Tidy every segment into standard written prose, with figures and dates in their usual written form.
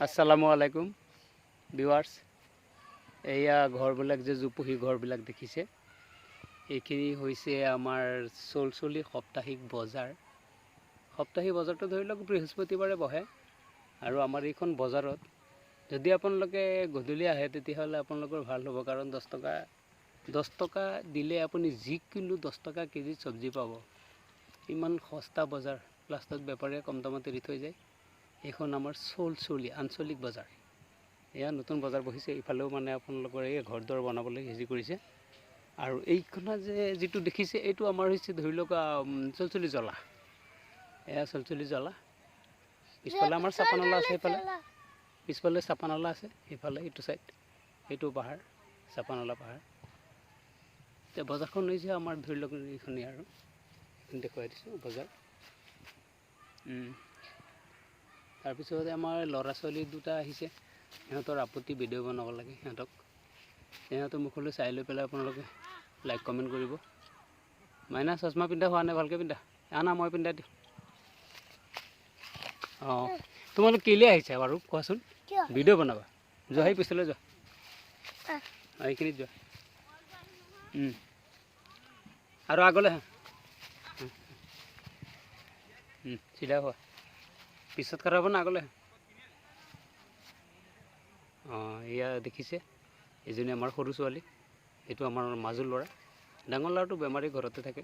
আসসালামু আলাইকুম ভিউয়াৰ্স। এয়া ঘৰবিলাক যে জুপুহি ঘৰবিলাক দেখিছে, এইখিনি হৈছে আমাৰ চলচলি সাপ্তাহিক বজাৰ। সাপ্তাহিক বজাৰটো ধৰি লওক বৃহস্পতিবাৰে বহে, আৰু আমাৰ এইখন বজাৰত যদি আপোনালোকে গধূলি আহে তেতিয়াহ'লে আপোনালোকৰ ভাল হ'ব, কাৰণ 10 টকা দিলে আপুনি যিকোনো 10 টকা কেজি চব্জি পাব। ইমান সস্তা বজাৰ, লাষ্টত বেপাৰীয়ে কম দামত এৰি থৈ যায়। এইখন আমাৰ চলচলি আঞ্চলিক বজাৰ। এয়া নতুন বজাৰ বহিছে, ইফালেও মানে আপোনালোকৰ এই ঘৰ দুৱাৰ বনাবলৈ হেৰি কৰিছে। আৰু এইখন যে যিটো দেখিছে এইটো আমাৰ হৈছে ধৰি লওক চলচলি জ্বলা। এয়া চলচলি জ্বলা। পিছফালে আমাৰ চাপানলা আছে, এইফালে পিছফালে চাপানলা আছে, সেইফালে এইটো চাইড এইটো পাহাৰ চাপানলা পাহাৰ। এতিয়া বজাৰখন হৈছে আমাৰ ধৰি লওক এইখনেই, আৰু এইখন দেখুৱাই দিছোঁ বজাৰ। তাৰপিছতে আমাৰ ল'ৰা ছোৱালী দুটা আহিছে, সিহঁতৰ আপত্তি ভিডিঅ' বনাব লাগে। সিহঁতৰ মুখলৈ চাই লৈ পেলাই আপোনালোকে লাইক কমেণ্ট কৰিব। মাইনা চশমা পিন্ধা হোৱা নাই, ভালকৈ পিন্ধা। আনা মই পিন্ধাই দিওঁ। অঁ, তোমালোক কেলৈ আহিছা বাৰু কোৱাচোন? ভিডিঅ' বনাবা? যোৱা, সেই পিছলৈ যোৱা, এইখিনিত যোৱা, আৰু আগলৈ হা, চিধা হোৱা, পিছত খাৰা হ'ব না, আগলৈ। অঁ, এয়া দেখিছে, এইজনী আমাৰ সৰু ছোৱালী, এইটো আমাৰ মাজুৰ ল'ৰা। ডাঙৰ ল'ৰাটো বেমাৰী ঘৰতে থাকে।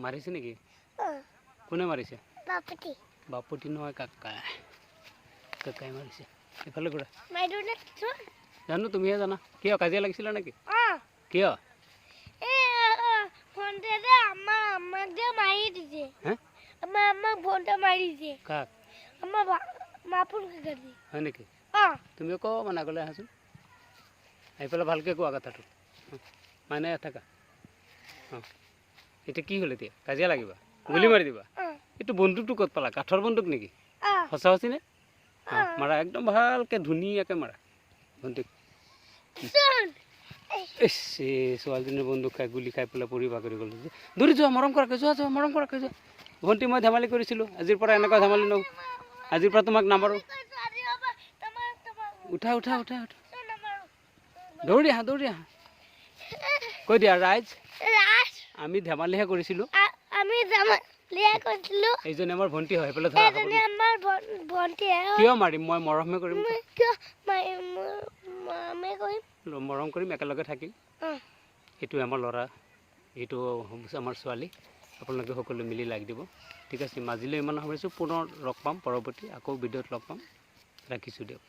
মাৰিছে নেকি? কোনে মাৰিছে? বাপুতি নহয়, কাকাই মাৰিছে। এইফালে ঘূৰা, জানো তুমিহে জানা। কিয় কাজিয়া লাগিছিলা নেকি? কিয়? হয় নেকি? তুমি অকণমান আগলৈ আহাচোন, আহি পেলাই ভালকৈ কোৱা কথাটো। মানে থাকা। অঁ, এতিয়া কি হ'ল? এতিয়া কাজিয়া লাগিবা? গুলি মাৰি দিবা? এইটো বন্দুকটো ক'ত পালা? কাঠৰ বন্দুক নেকি? সঁচা সঁচিনে? অঁ, মাৰা, একদম ভালকৈ ধুনীয়াকৈ মাৰা বন্দুক। ছোৱালীজনীৰ বন্দুক খাই গুলি খাই পেলাই পৰি বাগৰি গ'ল। দৌৰি যোৱা, মৰম কৰাকৈ যোৱা, মৰম কৰাকৈ যোৱা। ভণ্টি, মই ধেমালি কৰিছিলোঁ, আজিৰ পৰা এনেকুৱা ধেমালি নহওঁ। আজিৰ পৰা তোমাক নামাৰোঁ। উঠা উঠা উঠা উঠা, দৌৰি আহা, দৌৰি আহা। কৈ দিয়া, ৰাইজ আমি ধেমালিহে কৰিছিলোঁ। এইজনী আমাৰ ভণ্টি হয়, সেইফালে ধৰা। কিয় মাৰিম? মই মৰমহে কৰিম, মৰম কৰিম, একেলগে থাকিম। এইটোৱে আমাৰ ল'ৰা, এইটো আমাৰ ছোৱালী। আপোনালোকে সকলোৱে মিলি লাইক দিব, ঠিক আছে? আজিলৈ ইমান সামৰিছোঁ, পুনৰ লগ পাম পৰৱৰ্তী আকৌ ভিডিঅ'ত লগ পাম। ৰাখিছোঁ দিয়ক।